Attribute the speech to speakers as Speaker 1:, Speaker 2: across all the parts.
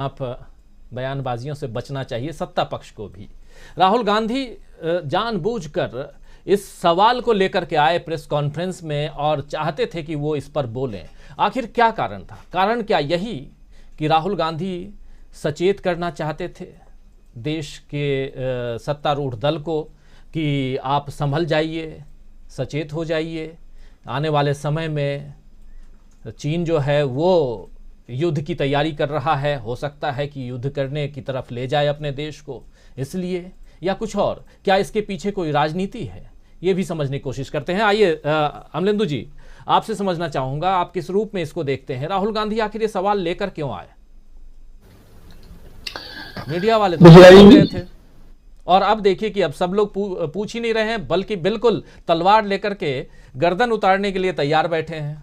Speaker 1: आप बयानबाजियों से बचना चाहिए, सत्ता पक्ष को भी। राहुल गांधी जानबूझकर इस सवाल को लेकर के आए प्रेस कॉन्फ्रेंस में और चाहते थे कि वो इस पर बोलें। आखिर क्या कारण था? कारण क्या यही कि राहुल गांधी सचेत करना चाहते थे देश के सत्तारूढ़ दल को कि आप संभल जाइए, सचेत हो जाइए, आने वाले समय में चीन जो है वो युद्ध की तैयारी कर रहा है, हो सकता है कि युद्ध करने की तरफ ले जाए अपने देश को, इसलिए, या कुछ और? क्या इसके पीछे कोई राजनीति है? ये भी समझने की कोशिश करते हैं। आइए अमलेंदु जी, आपसे समझना चाहूंगा, आप किस रूप में इसको देखते हैं? राहुल गांधी आखिर ये सवाल लेकर क्यों आए? मीडिया वाले तो गए थे और अब देखिए कि अब सब लोग पूछ ही नहीं रहे हैं, बल्कि बिल्कुल तलवार लेकर के गर्दन उतारने के लिए तैयार बैठे हैं।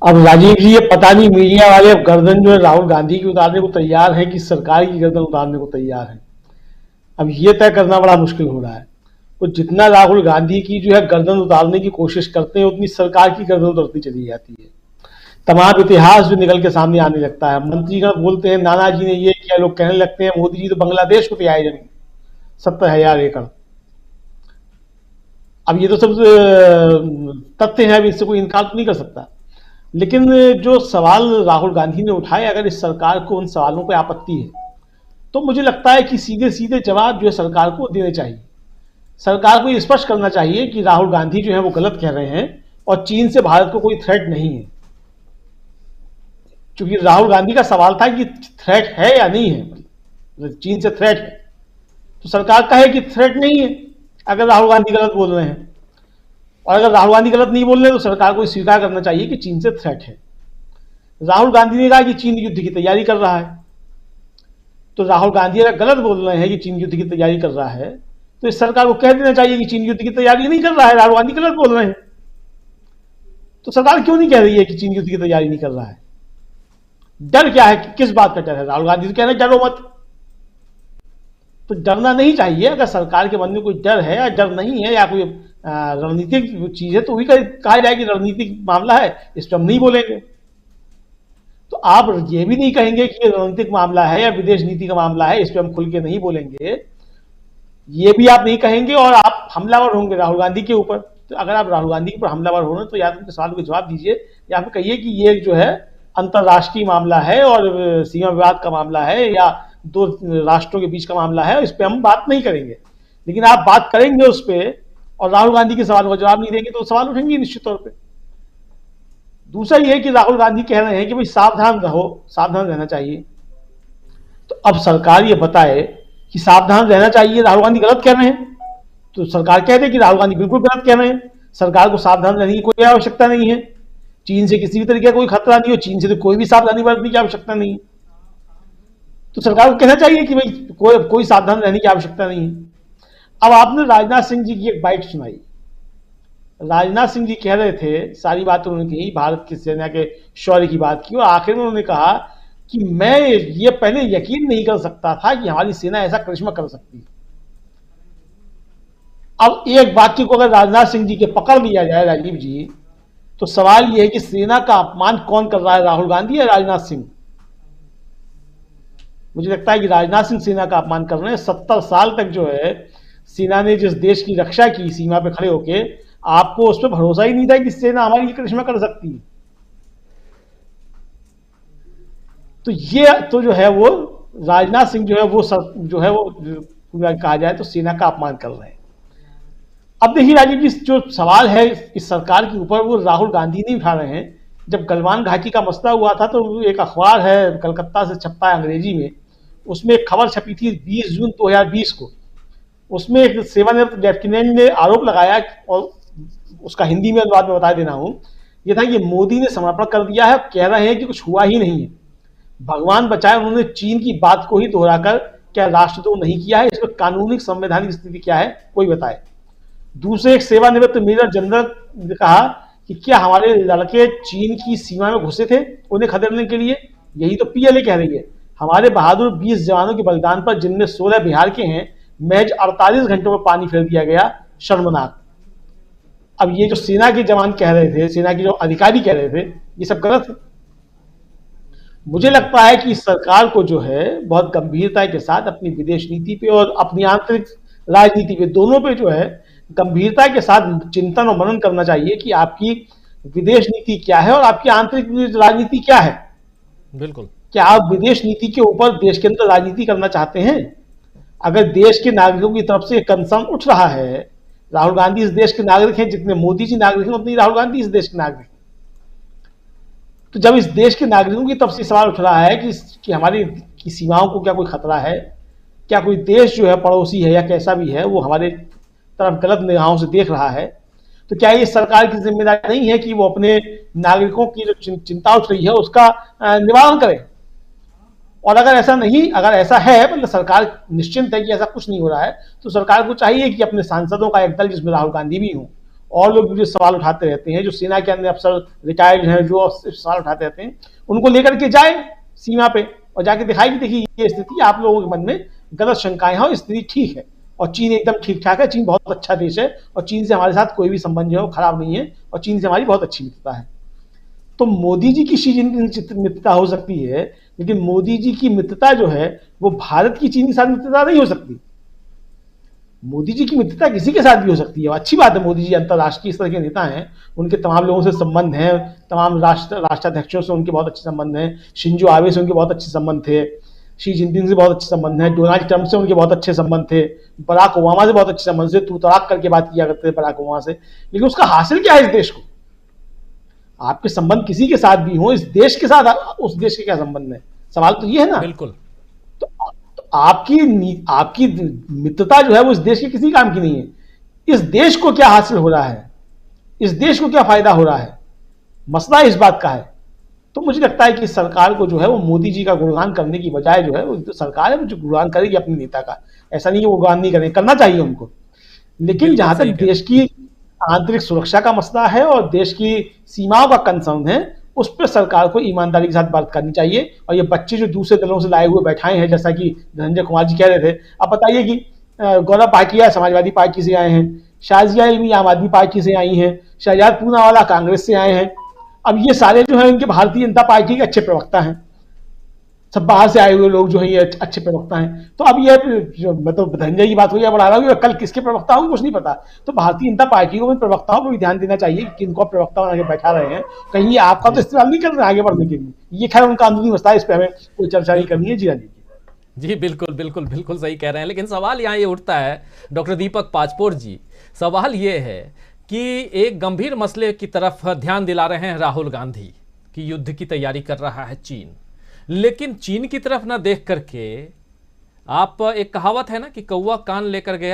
Speaker 2: अब राजीव जी, ये पता नहीं मीडिया वाले अब गर्दन जो है राहुल गांधी की उतारने को तैयार है कि सरकार की गर्दन उतारने को तैयार है। अब ये तय करना बड़ा मुश्किल हो रहा है। तो जितना राहुल गांधी की जो है गर्दन उतारने की कोशिश करते हैं, उतनी सरकार की गर्दन उतरती चली जाती है। तमाम इतिहास जो निकल के सामने आने लगता है। मंत्रीगण बोलते हैं नाना जी ने ये किया, लोग कहने लगते हैं मोदी जी तो बांग्लादेश को तैयार जमीन 70,000 एकड़। अब ये तो सब तथ्य है, अब इससे कोई इनकार तो नहीं कर सकता। लेकिन जो सवाल राहुल गांधी ने उठाए, अगर इस सरकार को उन सवालों पर आपत्ति है तो मुझे लगता है कि सीधे सीधे जवाब जो है सरकार को देने चाहिए। सरकार को ये स्पष्ट करना चाहिए कि राहुल गांधी जो है वो गलत कह रहे हैं और चीन से भारत को कोई थ्रेट नहीं है। क्योंकि राहुल गांधी का सवाल था कि थ्रेट है या नहीं है, चीन से थ्रेट है, तो सरकार कहे कि थ्रेट नहीं है अगर राहुल गांधी गलत बोल रहे हैं। और अगर राहुल गांधी गलत नहीं बोल रहे तो सरकार को स्वीकार करना चाहिए कि चीन से थ्रेट है। राहुल गांधी ने कहा कि चीन युद्ध की तैयारी कर रहा है, तो राहुल गांधी अगर गलत बोल रहे हैं कि चीन युद्ध की तैयारी कर रहा है तो इस सरकार को कह देना चाहिए कि चीन युद्ध की तैयारी नहीं कर रहा है, राहुल गांधी गलत बोल रहे हैं। तो सरकार क्यों नहीं कह रही है कि चीन युद्ध की तैयारी नहीं कर रहा है? डर क्या है? किस बात का डर है? राहुल गांधी तो कह रहे हैं डरो मत, तो डरना नहीं चाहिए। अगर सरकार के मन में कोई डर है या डर नहीं है या कोई रणनीतिक चीज है तो वही कहा जाए कि रणनीतिक मामला है, इस पर हम नहीं बोलेंगे। तो आप ये भी नहीं कहेंगे कि ये रणनीतिक मामला है या विदेश नीति का मामला है, इस पर हम खुल के नहीं बोलेंगे, ये भी आप नहीं कहेंगे और आप हमलावर होंगे राहुल गांधी के ऊपर। तो अगर आप राहुल गांधी के ऊपर हमलावर हो रहे तो या तो उनके सवाल को जवाब दीजिए या फिर कहिए कि ये जो है अंतरराष्ट्रीय मामला है और सीमा विवाद का मामला है या दो राष्ट्रों के बीच का मामला है, इस पर हम बात नहीं करेंगे। लेकिन आप बात करेंगे उस पर और राहुल गांधी के सवाल का जवाब नहीं देंगे तो सवाल उठेंगे निश्चित तौर पर। दूसरा यह कि राहुल गांधी कह रहे हैं कि भाई सावधान रहो, सावधान रहना चाहिए। तो अब सरकार ये बताए कि सावधान रहना चाहिए, राहुल गांधी गलत कह रहे हैं, तो सरकार कहते हैं कि राहुल गांधी बिल्कुल गलत कह रहे हैं, सरकार को सावधान रहने की कोई आवश्यकता नहीं है, चीन से किसी भी तरीके का कोई खतरा नहीं हो, चीन से तो कोई भी सावधानी बरतने की आवश्यकता नहीं है। तो सरकार को कहना चाहिए कि भाई कोई सावधान रहने की आवश्यकता नहीं है। अब आपने राजनाथ सिंह जी की एक बाइट सुनाई। राजनाथ सिंह जी कह रहे थे, सारी बात उन्होंने कही, भारत की सेना के शौर्य की बात की और आखिर में उन्होंने कहा कि मैं ये पहले यकीन नहीं कर सकता था कि हमारी सेना ऐसा करिश्मा कर सकती है। अब एक वाक्य को अगर राजनाथ सिंह जी के पकड़ लिया जाए राजीव जी, तो सवाल यह है कि सेना का अपमान कौन कर रहा है, राहुल गांधी या राजनाथ सिंह? मुझे लगता है कि राजनाथ सिंह सेना का अपमान कर रहे हैं। 70 साल तक जो है सेना ने जिस देश की रक्षा की सीमा पे खड़े होके, आपको उस पर भरोसा ही नहीं था कि सेना हमारी करिश्मा कर सकती है। तो ये तो जो है वो राजनाथ सिंह जो है वो कहा जाए तो सेना का अपमान कर रहे हैं। अब देखिए राजीव जी, जो सवाल है इस सरकार के ऊपर वो राहुल गांधी नहीं उठा रहे हैं। जब गलवान घाटी का मसला हुआ था तो एक अखबार है कलकत्ता से छपता है अंग्रेजी में, उसमें एक खबर छपी थी 20 जून 2020 को। उसमें एक सेवानिवृत्त लेफ्टिनेंट ने आरोप लगाया और उसका हिंदी में अनुवाद में बता देना हूं, यह था कि मोदी ने समर्पण कर दिया है, कह रहे हैं कि कुछ हुआ ही नहीं है, भगवान बचाए उन्होंने चीन की बात को ही दोहराकर क्या राष्ट्रद्रोह नहीं किया है, इस पर कानूनी संवैधानिक स्थिति क्या है कोई बताए। दूसरे एक सेवानिवृत्त मेजर जनरल ने कहा कि क्या हमारे लड़के चीन की सीमा में घुसे थे उन्हें खदेड़ने के लिए? यही तो पीएलए कह रही है। हमारे बहादुर 20 जवानों के बलिदान पर, जिनमें 16 बिहार के हैं, महज 48 घंटों में पानी फेर दिया गया, शर्मनाक। अब ये जो सेना के जवान कह रहे थे, सेना के जो अधिकारी कह रहे थे, ये सब गलत है। मुझे लगता है कि सरकार को जो है बहुत गंभीरता के साथ अपनी विदेश नीति पे और अपनी आंतरिक राजनीति पे, दोनों पे जो है गंभीरता के साथ चिंतन और मनन करना चाहिए कि आपकी विदेश नीति क्या है और आपकी आंतरिक राजनीति क्या है।
Speaker 1: बिल्कुल।
Speaker 2: क्या आप विदेश नीति के ऊपर देश के अंदर राजनीति करना चाहते हैं? अगर देश के नागरिकों की तरफ से कंसर्न उठ रहा है, राहुल गांधी इस देश के नागरिक हैं, जितने मोदी जी नागरिक हैं उतने राहुल गांधी इस देश के नागरिक हैं। तो जब इस देश के नागरिकों की तरफ से सवाल उठ रहा है कि हमारी की सीमाओं को क्या कोई खतरा है, क्या कोई देश जो है पड़ोसी है या कैसा भी है वो हमारे तरफ गलत निगाहों से देख रहा है, तो क्या ये सरकार की जिम्मेदारी नहीं है कि वो अपने नागरिकों की जो चिंता उठ रही है उसका निवारण करे? और अगर ऐसा नहीं, अगर ऐसा है मतलब सरकार निश्चिंत है कि ऐसा कुछ नहीं हो रहा है, तो सरकार को चाहिए कि अपने सांसदों का एक दल जिसमें राहुल गांधी भी हो और लोग जो सवाल उठाते रहते हैं, जो सेना के अंदर अफसर रिटायर्ड हैं जो सवाल उठाते रहते हैं, उनको लेकर के जाए सीमा पे और जाके दिखाई कि देखिए ये स्थिति आप लोगों के मन में गलत शंकाएं हैं और स्थिति ठीक है और चीन एकदम ठीक ठाक है, चीन बहुत अच्छा देश है और चीन से हमारे साथ कोई भी संबंध जो है खराब नहीं है और चीन से हमारी बहुत अच्छी मित्रता है। तो मोदी जी की शी जिनपिंग मित्रता हो सकती है, लेकिन मोदी जी की मित्रता जो है वो भारत की चीन के साथ मित्रता नहीं हो सकती। मोदी जी की मित्रता किसी के साथ भी हो सकती है, अच्छी बात है, मोदी जी अंतर्राष्ट्रीय स्तर के नेता हैं, उनके तमाम लोगों से संबंध हैं, तमाम राष्ट्राध्यक्षों से उनके बहुत अच्छे संबंध हैं, शिंजो आबे से उनके बहुत अच्छे संबंध थे, शी जिनपिंग से बहुत अच्छे संबंध हैं, डोनाल्ड ट्रंप से उनके बहुत अच्छे संबंध थे, बराक ओबामा से बहुत अच्छे संबंध से, तू तड़ाक करके बात किया करते थे बराक ओबामा से, लेकिन उसका हासिल क्या है इस देश को? आपके संबंध किसी के साथ भी हो, इस देश के साथ उस देश के क्या संबंध है? सवाल तो ये है ना।
Speaker 1: बिल्कुल।
Speaker 2: तो आपकी मित्रता जो है वो इस देश के किसी काम की नहीं है। इस देश को क्या हासिल हो रहा है, इस देश को क्या फायदा हो रहा है, मसला इस बात का है। तो मुझे लगता है कि सरकार को जो है वो मोदी जी का गुणगान करने की बजाय जो है वो तो सरकार है वो जो गुणगान करेगी अपने नेता का, ऐसा नहीं कि वो गुणगान नहीं करें, करना चाहिए उनको, लेकिन जहां तक देश की आंतरिक सुरक्षा का मसला है और देश की सीमाओं का कंसर्न है, उस पर सरकार को ईमानदारी के साथ बात करनी चाहिए। और ये बच्चे जो दूसरे दलों से लाए हुए बैठाए हैं, जैसा कि धनंजय कुमार जी कह रहे थे, अब बताइए कि गौरव पाटिया समाजवादी पार्टी से आए हैं, शाजिया इल्मी आम आदमी पार्टी से आई हैं, शहजाद पूनावाला कांग्रेस से आए हैं। अब ये सारे जो है उनके भारतीय जनता पार्टी के अच्छे प्रवक्ता हैं, सब बाहर से आए हुए लोग जो है ये अच्छे प्रवक्ता हैं। तो अब ये जो मतलब धनंजय की बात हुई, बढ़ा रहा हूँ, कल किसके प्रवक्ता होंगे कुछ नहीं पता। तो भारतीय जनता पार्टी को प्रवक्ताओं पर भी ध्यान देना चाहिए कि किनको प्रवक्ता बना के बैठा रहे हैं, कहीं ये आपका तो इस्तेमाल नहीं कर रहे आगे बढ़ने के लिए। ये खैर उनका अंदरूनी मसला है, इस पर हमें कोई चर्चा नहीं करनी है। जी हाँ
Speaker 1: जी बिल्कुल बिल्कुल बिल्कुल सही कह रहे हैं, लेकिन सवाल यहाँ ये उठता है डॉक्टर दीपक पाचपोर जी, सवाल ये है कि एक गंभीर मसले की तरफ ध्यान दिला रहे हैं राहुल गांधी कि युद्ध की तैयारी कर रहा है चीन, लेकिन चीन की तरफ ना देख करके आप, एक कहावत है ना कि कौवा कान लेकर गया